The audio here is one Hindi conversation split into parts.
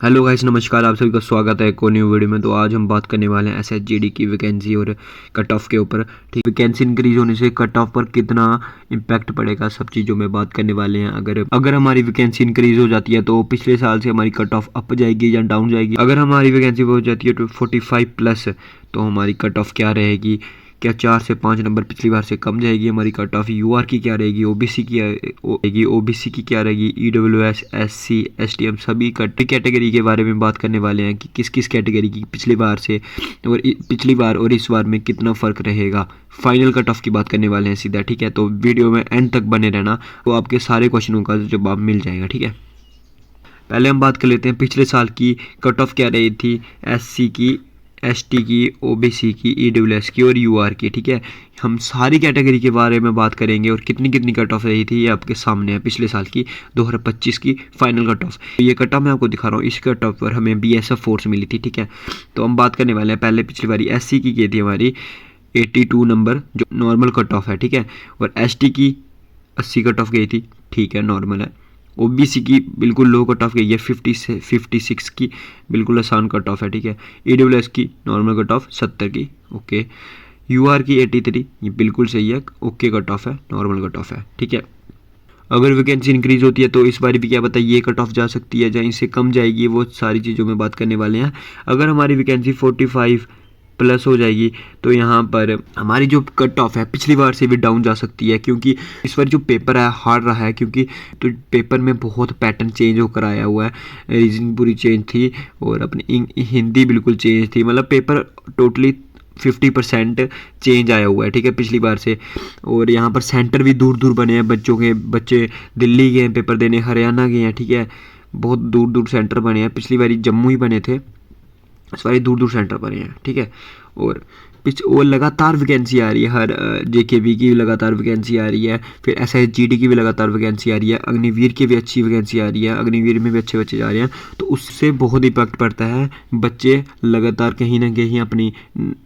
हेलो गाइस, नमस्कार। आप सभी का स्वागत है एक और न्यू वीडियो में। तो आज हम बात करने वाले हैं एसएचजीडी की वैकेंसी और कट ऑफ के ऊपर। ठीक, वैकेंसी इंक्रीज होने से कट ऑफ पर कितना इम्पैक्ट पड़ेगा, सब चीज़ों में बात करने वाले हैं। अगर हमारी वैकेंसी इंक्रीज हो जाती है तो पिछले साल से हमारी कट ऑफ अप जाएगी या डाउन जाएगी। अगर हमारी वैकेंसी हो जाती है तो 45 प्लस, तो हमारी कट ऑफ क्या रहेगी? क्या 4 से 5 नंबर पिछली बार से कम जाएगी हमारी कट ऑफ? यूआर की क्या रहेगी? ओबीसी की रहेगी? ओबीसी की क्या रहेगी? ईडब्ल्यूएस, एससी, एसटीएम सभी कैटेगरी के बारे में बात करने वाले हैं कि किस किस कैटेगरी की पिछली बार से और पिछली बार और इस बार में कितना फ़र्क रहेगा। फाइनल कट ऑफ की बात करने वाले हैं सीधा। ठीक है, तो वीडियो में एंड तक बने रहना, तो आपके सारे क्वेश्चनों का जवाब मिल जाएगा। ठीक है, पहले हम बात कर लेते हैं पिछले साल की कट ऑफ क्या रही थी एससी की, एसटी की, ओबीसी की, ईडब्ल्यूएस की और यूआर की। ठीक है, हम सारी कैटेगरी के बारे में बात करेंगे और कितनी कितनी कट ऑफ रही थी ये आपके सामने है पिछले साल की 2025 की फाइनल कट ऑफ। ये कट ऑफ मैं आपको दिखा रहा हूँ, इस कट ऑफ पर हमें बीएसएफ फोर्स मिली थी। ठीक है, तो हम बात करने वाले हैं पहले पिछली बारी एससी की थी हमारी 82 नंबर, जो नॉर्मल कट ऑफ है। ठीक है, और एसटी की 80 कट ऑफ गई थी। ठीक है, नॉर्मल है। ओबीसी की बिल्कुल लो कट ऑफ गई है 50 से 56 की, बिल्कुल आसान कट ऑफ है। ठीक है, ईडब्ल्यूएस की नॉर्मल कट ऑफ 70 की, ओके। यूआर की 83, ये बिल्कुल सही है, ओके कट ऑफ है, नॉर्मल कट ऑफ है। ठीक है, अगर वैकेंसी इंक्रीज होती है तो इस बार भी क्या पता ये कट ऑफ जा सकती है या इससे कम जाएगी, वो सारी चीज़ों में बात करने वाले हैं। अगर हमारी वैकेंसी 45 प्लस हो जाएगी तो यहाँ पर हमारी जो कट ऑफ है पिछली बार से भी डाउन जा सकती है, क्योंकि इस बार जो पेपर है हार्ड रहा है, क्योंकि तो पेपर में बहुत पैटर्न चेंज होकर आया हुआ है। रीजनिंग पूरी चेंज थी और अपनी हिंदी बिल्कुल चेंज थी, मतलब पेपर टोटली 50% चेंज आया हुआ है। ठीक है, पिछली बार से। और यहाँ पर सेंटर भी दूर दूर बने हैं बच्चों के, बच्चे दिल्ली गए हैं पेपर देने, हरियाणा गए हैं। ठीक है, बहुत दूर दूर सेंटर बने हैं, पिछली बारी जम्मू ही बने थे, इस बारी दूर दूर सेंटर बने हैं। ठीक है, और लगातार वैकेंसी आ रही है, हर जेकेबी की भी लगातार वैकेंसी आ रही है, फिर एसएचजीडी की भी लगातार वैकेंसी आ रही है, अग्निवीर की भी अच्छी वैकेंसी आ रही है, अग्निवीर में भी अच्छे बच्चे जा रहे हैं। तो उससे बहुत इम्पैक्ट पड़ता है, बच्चे लगातार कहीं ना कहीं अपनी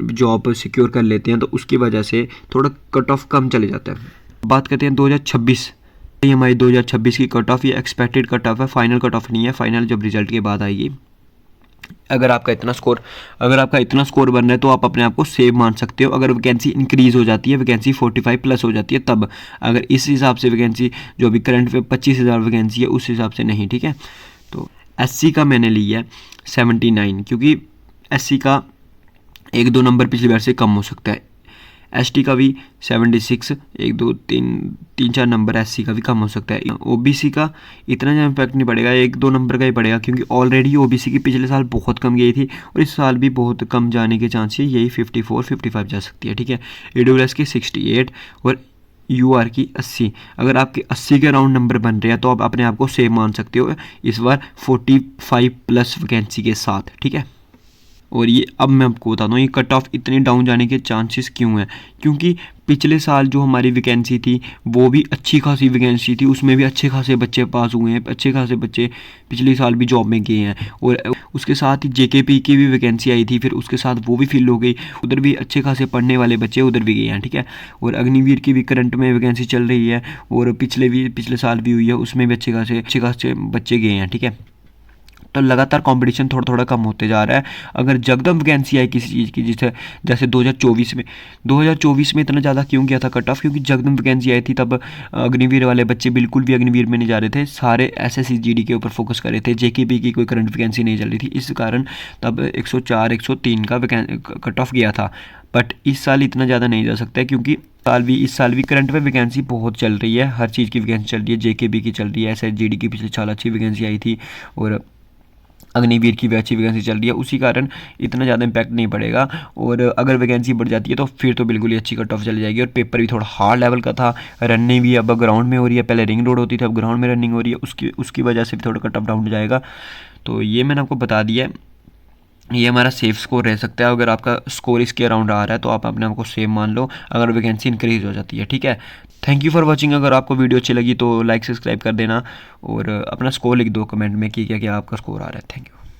जॉब सिक्योर कर लेते हैं, तो उसकी वजह से थोड़ा कट ऑफ कम चले जाता है। बात करते हैं 2026, ये हमारी 2026 की कट ऑफ, ये एक्सपेक्टेड कट ऑफ है, फाइनल कट ऑफ नहीं है, फाइनल जब रिजल्ट के बाद आएगी। अगर आपका इतना स्कोर बन रहा है तो आप अपने आप को सेव मान सकते हो। अगर वैकेंसी इंक्रीज हो जाती है, वैकेंसी 45 प्लस हो जाती है, तब अगर इस हिसाब से वैकेंसी जो अभी करंट पे 25,000 वैकेंसी है उस हिसाब से नहीं। ठीक है, तो एससी का मैंने लिया है 79, क्योंकि एससी का 1-2 नंबर पिछली बार से कम हो सकता है। एसटी का भी 76, 1-2-3-4 नंबर एससी का भी कम हो सकता है। ओबीसी का इतना ज़्यादा इम्पैक्ट नहीं पड़ेगा, 1-2 नंबर का ही पड़ेगा, क्योंकि ऑलरेडी ओबीसी की पिछले साल बहुत कम गई थी और इस साल भी बहुत कम जाने के चांसेस, यही 54-55 जा सकती है। ठीक है, ईडब्ल्यूएस की 68 और यूआर की 80। अगर आपके 80 के राउंड नंबर बन रहे हैं तो आप अपने आप को सेव मान सकते हो इस बार 45 प्लस वैकेंसी के साथ। ठीक है, और ये अब मैं आपको बताता हूँ ये कट ऑफ इतने डाउन जाने के चांसेस क्यों हैं। क्योंकि पिछले साल जो हमारी वैकेंसी थी वो भी अच्छी खासी वैकेंसी थी, उसमें भी अच्छे खासे बच्चे पास हुए हैं, अच्छे खासे बच्चे पिछले साल भी जॉब में गए हैं। और उसके साथ ही जेकेपी की भी वैकेंसी आई थी, फिर उसके साथ वो भी फिल हो गई, उधर भी अच्छे खासे पढ़ने वाले बच्चे उधर भी गए हैं। ठीक है, और अग्निवीर की भी करंट में वैकेंसी चल रही है और पिछले साल भी हुई है, उसमें भी अच्छे खासे बच्चे गए हैं। ठीक है, तो लगातार कंपटीशन थोड़ा थोड़ा कम होते जा रहा है। अगर जगदम वैकेंसी आई किसी चीज़ की, जैसे 2024 में इतना ज़्यादा क्यों गया था कट ऑफ? क्योंकि जगदम वैकेंसी आई थी, तब अग्निवीर वाले बच्चे बिल्कुल भी अग्निवीर में नहीं जा रहे थे, सारे एसएससीजीडी के ऊपर फोकस कर रहे थे, जेकेपी की कोई करंट वैकेंसी नहीं चल रही थी, इस कारण तब 104 103 का कट ऑफ गया था। बट इस साल इतना ज़्यादा नहीं जा सकता है, क्योंकि इस साल भी करंट में वैकेंसी बहुत चल रही है, हर चीज़ की वैकेंसी चल रही है, जेकेबी की चल रही है, एसएसजीडी की पिछले साल अच्छी वैकेंसी आई थी और अग्निवीर की भी अच्छी वैकेंसी चल रही है, उसी कारण इतना ज़्यादा इम्पैक्ट नहीं पड़ेगा। और अगर वैकेंसी बढ़ जाती है तो फिर तो बिल्कुल ही अच्छी कट ऑफ चली जाएगी। और पेपर भी थोड़ा हार्ड लेवल का था, रनिंग भी अब ग्राउंड में हो रही है, पहले रिंग रोड होती थी, अब ग्राउंड में रनिंग हो रही है, उसकी वजह से भी थोड़ा कट ऑफ डाउन हो जाएगा। तो ये मैंने आपको बता दिया है, ये हमारा सेफ स्कोर रह सकता है। अगर आपका स्कोर इसके अराउंड आ रहा है तो आप अपने आप को सेफ मान लो, अगर वैकेंसी इंक्रीज हो जाती है। ठीक है, थैंक यू फॉर वॉचिंग। अगर आपको वीडियो अच्छी लगी तो लाइक सब्सक्राइब कर देना और अपना स्कोर लिख दो कमेंट में कि क्या क्या आपका स्कोर आ रहा है। Thank you.